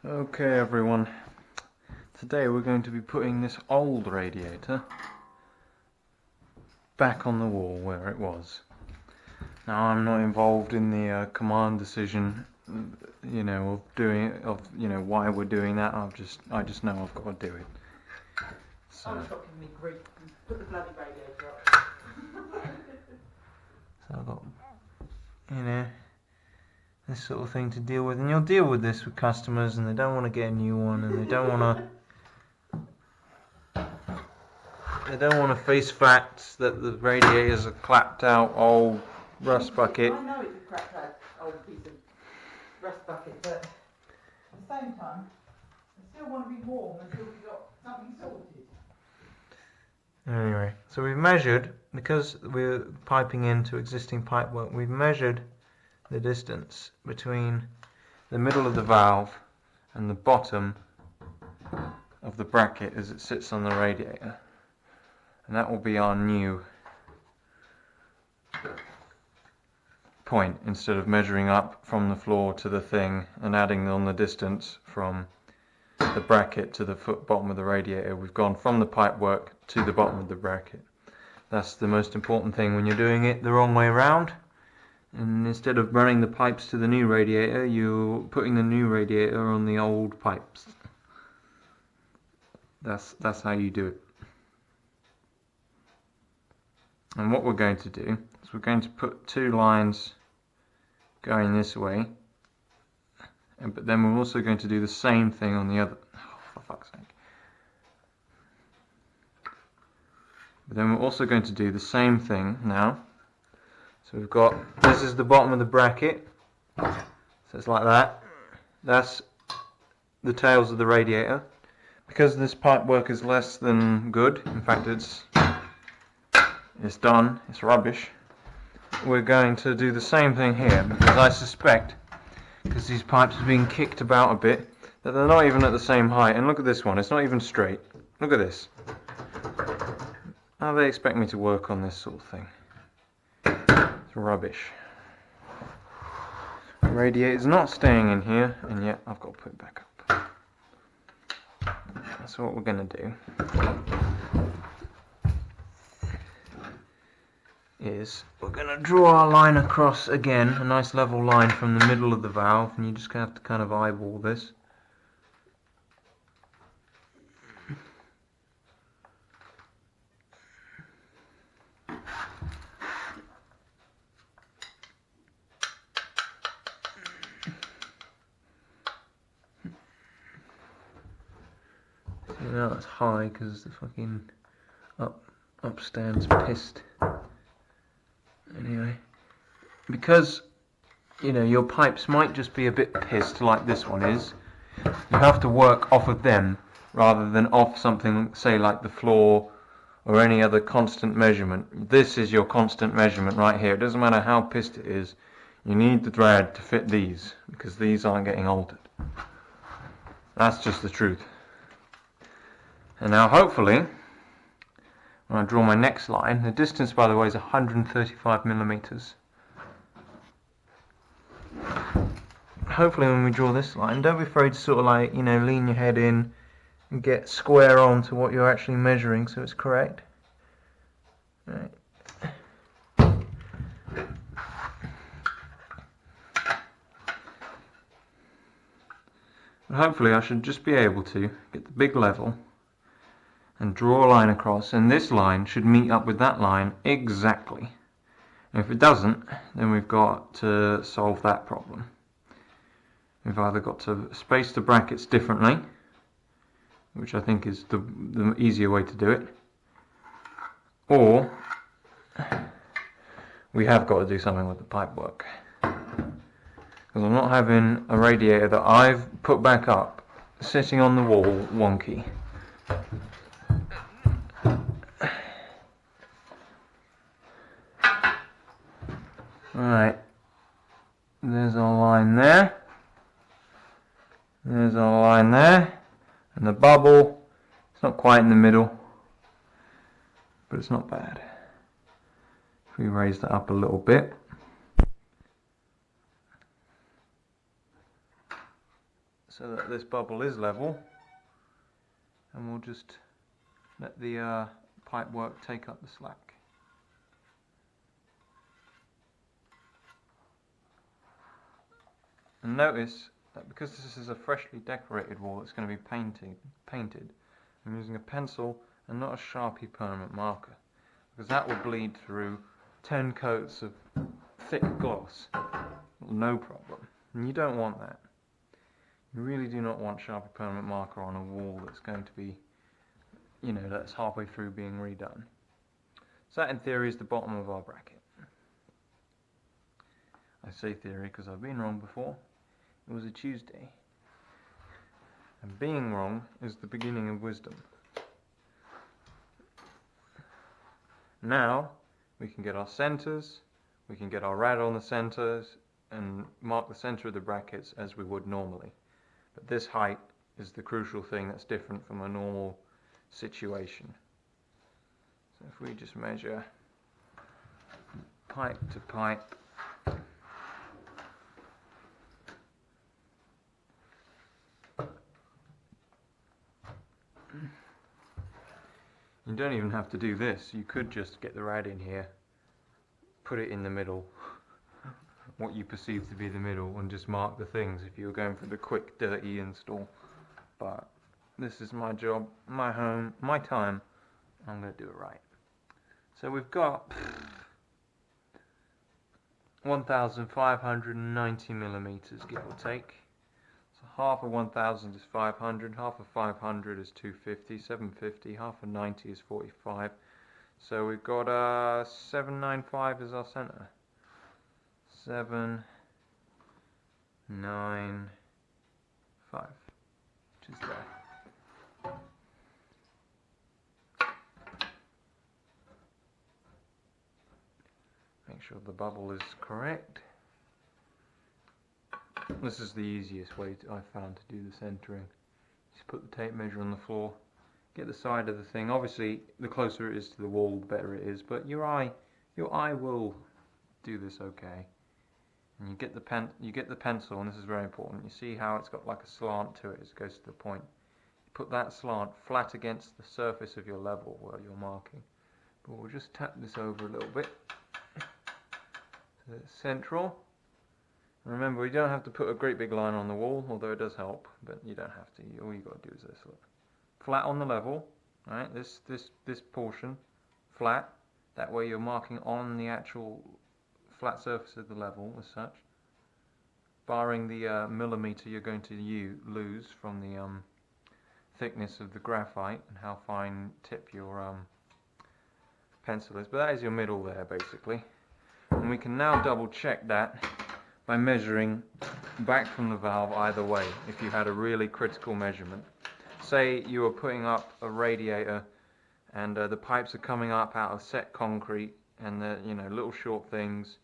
Okay everyone, today we're going to be putting this old radiator back on the wall where it was. Now I'm not involved in the command decision, of why we're doing that. I just know I've got to do it. So, stop giving me grief. Put the bloody radiator up. so I've got, this sort of thing to deal with, and you'll deal with this with customers, and they don't want to get a new one, and they don't want to face facts that the radiators are clapped out old rust bucket. I know it's a clapped out old piece of rust bucket, but at the same time, I still want to be warm until we've got something sorted. Anyway, so we've measured, because we're piping into existing pipework, we've measured the distance between the middle of the valve and the bottom of the bracket as it sits on the radiator, and that will be our new point, instead of measuring up from the floor to the thing and adding on the distance from the bracket to the bottom of the radiator. We've gone from the pipework to the bottom of the bracket. That's the most important thing when you're doing it the wrong way around. And instead of running the pipes to the new radiator, you're putting the new radiator on the old pipes. That's how you do it. And what we're going to do is we're going to put two lines going this way, but then we're also going to do the same thing on the other. Oh, for fuck's sake. But then we're also going to do the same thing now. So we've got, this is the bottom of the bracket, so it's like that. That's the tails of the radiator. Because this pipework is less than good, in fact it's done, it's rubbish, we're going to do the same thing here, because I suspect, because these pipes are being kicked about a bit, that they're not even at the same height. And look at this one, it's not even straight. Look at this. How do they expect me to work on this sort of thing? It's rubbish. The radiator's not staying in here, and yet I've got to put it back up. That's what we're going to do. Is we're going to draw our line across again, a nice level line from the middle of the valve, and you just have to kind of eyeball this. Now it's high because the fucking upstand's pissed. Anyway, because your pipes might just be a bit pissed like this one is, you have to work off of them rather than off something, say like the floor or any other constant measurement. This is your constant measurement right here. It doesn't matter how pissed it is, you need the thread to fit these, because these aren't getting altered. That's just the truth. And now hopefully, when I draw my next line, the distance by the way is 135 millimeters. Hopefully when we draw this line, don't be afraid to sort of like, lean your head in and get square on to what you're actually measuring so it's correct. Right. But hopefully I should just be able to get the big level and draw a line across, and this line should meet up with that line exactly. And if it doesn't, then we've got to solve that problem. We've either got to space the brackets differently, which I think is the easier way to do it, or we have got to do something with the pipework. Because I'm not having a radiator that I've put back up sitting on the wall wonky. Right, there's our line there, there's our line there, and the bubble, it's not quite in the middle, but it's not bad. If we raise that up a little bit, so that this bubble is level, and we'll just let the pipework take up the slack. And notice that because this is a freshly decorated wall that's going to be painted, I'm using a pencil and not a Sharpie permanent marker, because that will bleed through 10 coats of thick gloss, no problem. And you don't want that. You really do not want Sharpie permanent marker on a wall that's going to be, you know, that's halfway through being redone. So that in theory is the bottom of our bracket. I say theory because I've been wrong before. It was a Tuesday. And being wrong is the beginning of wisdom. Now we can get our centers, we can get our rad on the centers and mark the center of the brackets as we would normally. But this height is the crucial thing that's different from a normal situation. So if we just measure pipe to pipe, you don't even have to do this. You could just get the rad in here, put it in the middle, what you perceive to be the middle, and just mark the things if you were going for the quick, dirty install. But this is my job, my home, my time. I'm going to do it right. So we've got 1,590 millimeters, give or take. So half of 1,000 is 500, half of 500 is 250, 750, half of 90 is 45. So we've got 795 as our center. 795, which is there. Make sure the bubble is correct. This is the easiest way I've found to do the centering. Just put the tape measure on the floor, get the side of the thing. Obviously, the closer it is to the wall, the better it is. But your eye will do this okay. And you get the pencil, and this is very important. You see how it's got like a slant to it as it goes to the point. You put that slant flat against the surface of your level where you're marking. But we'll just tap this over a little bit so it's central. And remember, we don't have to put a great big line on the wall, although it does help. But you don't have to. All you got to do is this. Look, flat on the level. Right, this portion flat. That way you're marking on the actual flat surface of the level as such, barring the millimeter you're going to lose from the thickness of the graphite and how fine tip your pencil is. But that is your middle there basically, and we can now double check that by measuring back from the valve either way. If you had a really critical measurement, say you were putting up a radiator and the pipes are coming up out of set concrete and they're, you know, little short things.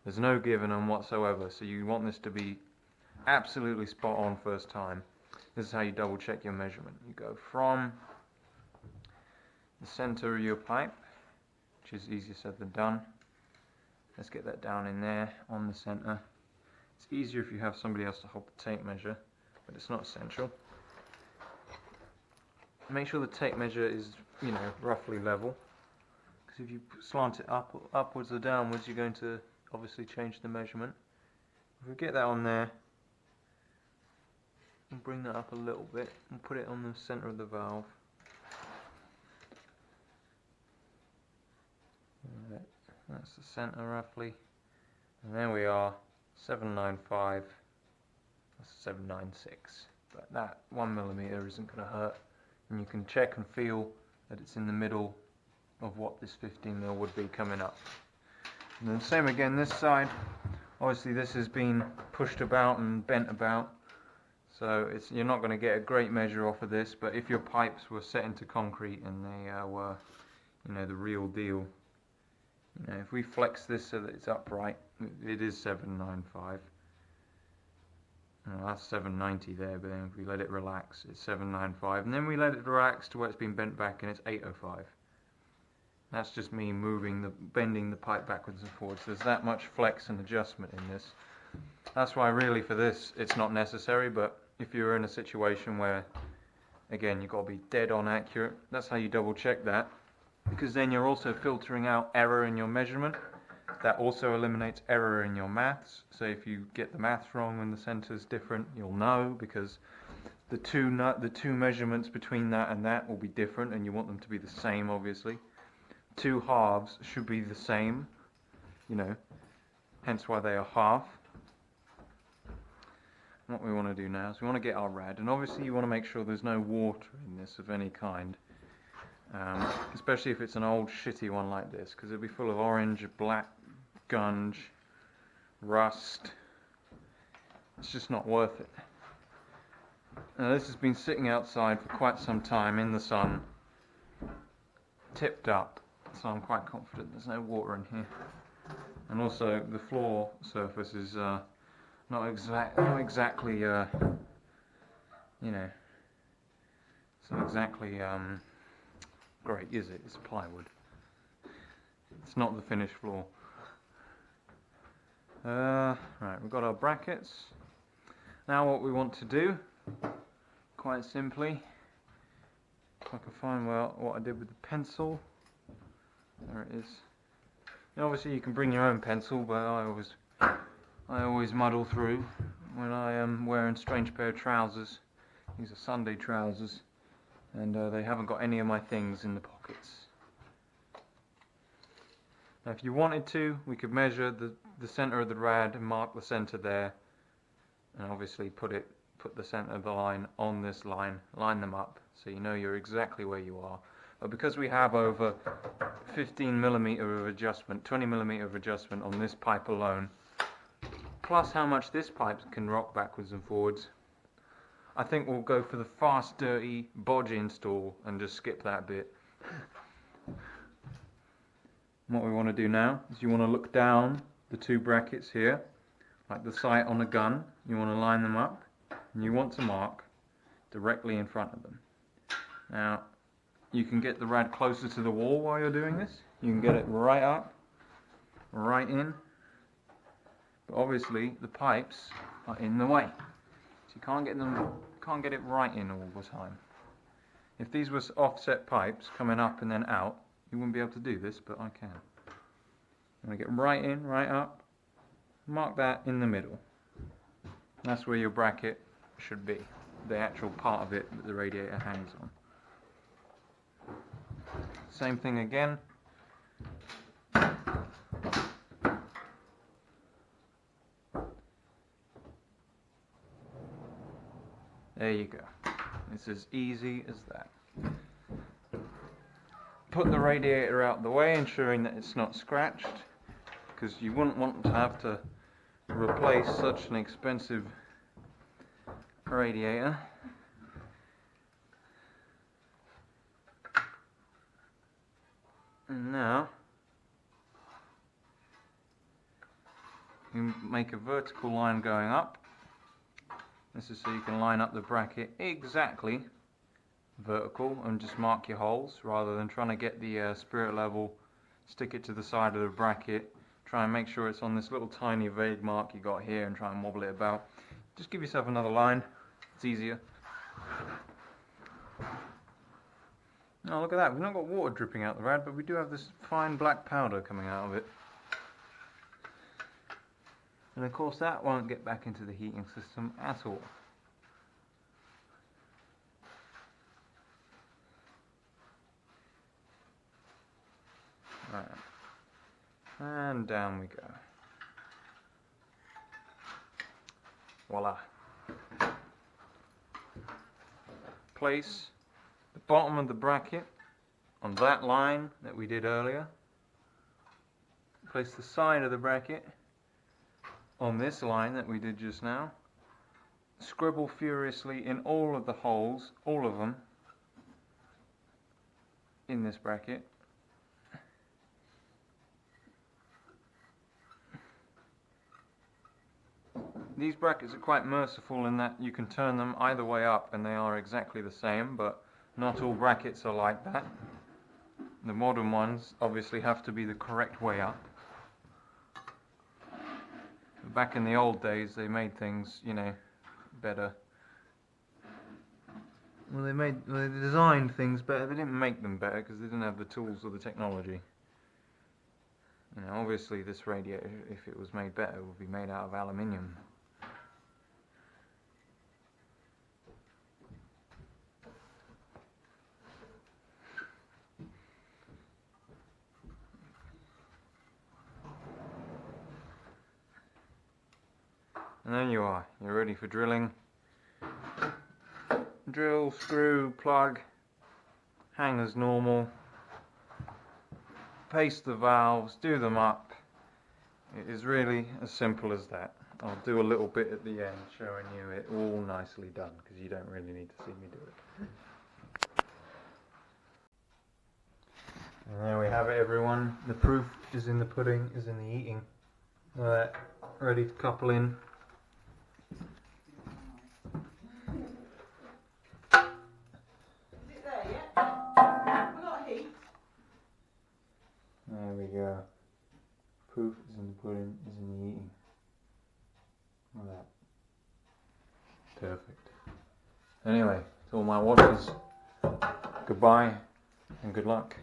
There's no give in them whatsoever, so you want this to be absolutely spot on first time. This is how you double check your measurement. You go from the center of your pipe, which is easier said than done. Let's get that down in there on the center. It's easier if you have somebody else to hold the tape measure, but it's not essential. Make sure the tape measure is, you know, roughly level, because if you slant it upwards or downwards, you're going to obviously change the measurement. If we get that on there, and bring that up a little bit and put it on the center of the valve. Right, that's the center roughly, and there we are, 795. That's 796. But that 1 millimeter isn't going to hurt, and you can check and feel that it's in the middle of what this 15 mil would be coming up. And then same again this side. Obviously this has been pushed about and bent about, so you're not going to get a great measure off of this. But if your pipes were set into concrete and they were, you know, the real deal, you know, if we flex this so that it's upright, it is 795. That's 790 there, but then if we let it relax, it's 795, and then we let it relax to where it's been bent back, and it's 805. That's just me bending the pipe backwards and forwards. There's that much flex and adjustment in this. That's why really for this it's not necessary, but if you're in a situation where, again, you've got to be dead on accurate, that's how you double check that, because then you're also filtering out error in your measurement. That also eliminates error in your maths. So if you get the maths wrong and the center's different, you'll know, because the two measurements between that and that will be different, and you want them to be the same, obviously. Two halves should be the same, you know, hence why they are half. What we want to do now is we want to get our rad, and obviously you want to make sure there's no water in this of any kind, especially if it's an old shitty one like this, because it'll be full of orange, black gunge, rust. It's just not worth it. Now this has been sitting outside for quite some time in the sun, tipped up, so I'm quite confident there's no water in here. And also the floor surface is not exactly you know, it's not exactly great, is it? It's plywood. It's not the finished floor. Right, we've got our brackets. Now what we want to do, quite simply, if I can find what I did with the pencil. There it is. And obviously you can bring your own pencil, but I always muddle through when I am wearing a strange pair of trousers. These are Sunday trousers, and they haven't got any of my things in the pockets. Now if you wanted to, we could measure the center of the rad and mark the center there, and obviously put the center of the line on this line, line them up so you know you're exactly where you are. But because we have over 15mm of adjustment, 20mm of adjustment on this pipe alone, plus how much this pipe can rock backwards and forwards, I think we'll go for the fast, dirty bodge install and just skip that bit. What we want to do now is you want to look down the two brackets here, like the sight on a gun. You want to line them up, and you want to mark directly in front of them. Now, you can get the rad closer to the wall while you're doing this. You can get it right up, right in. But obviously, the pipes are in the way, so you can't get it right in all the time. If these were offset pipes coming up and then out, you wouldn't be able to do this, but I can. I'm going to get right in, right up, mark that in the middle. That's where your bracket should be, the actual part of it that the radiator hangs on. Same thing again. There you go. It's as easy as that. Put the radiator out the way, ensuring that it's not scratched, because you wouldn't want to have to replace such an expensive radiator. And now you make a vertical line going up. This is so you can line up the bracket exactly vertical and just mark your holes, rather than trying to get the spirit level, stick it to the side of the bracket, try and make sure it's on this little tiny vague mark you got here and try and wobble it about. Just give yourself another line, it's easier. Oh, look at that, we've not got water dripping out the rad, but we do have this fine black powder coming out of it. And of course that won't get back into the heating system at all. Right. And down we go. Voila. Place the bottom of the bracket on that line that we did earlier. Place the side of the bracket on this line that we did just now. Scribble furiously in all of the holes, all of them, in this bracket. These brackets are quite merciful in that you can turn them either way up and they are exactly the same, but not all brackets are like that. The modern ones obviously have to be the correct way up. Back in the old days they made things, you know, better. Well, they designed things better. They didn't make them better because they didn't have the tools or the technology. You know, obviously this radiator, if it was made better, would be made out of aluminium. And there you are. You're ready for drilling. Drill, screw, plug, hang as normal. Paste the valves, do them up. It is really as simple as that. I'll do a little bit at the end showing you it all nicely done because you don't really need to see me do it. And there we have it, everyone. The proof is in the pudding, is in the eating. Ready to couple in. Is it there yet? We got heat. There we go. Proof is in the pudding, is in the eating. Look at that. Perfect. Anyway, to all my watchers, goodbye and good luck.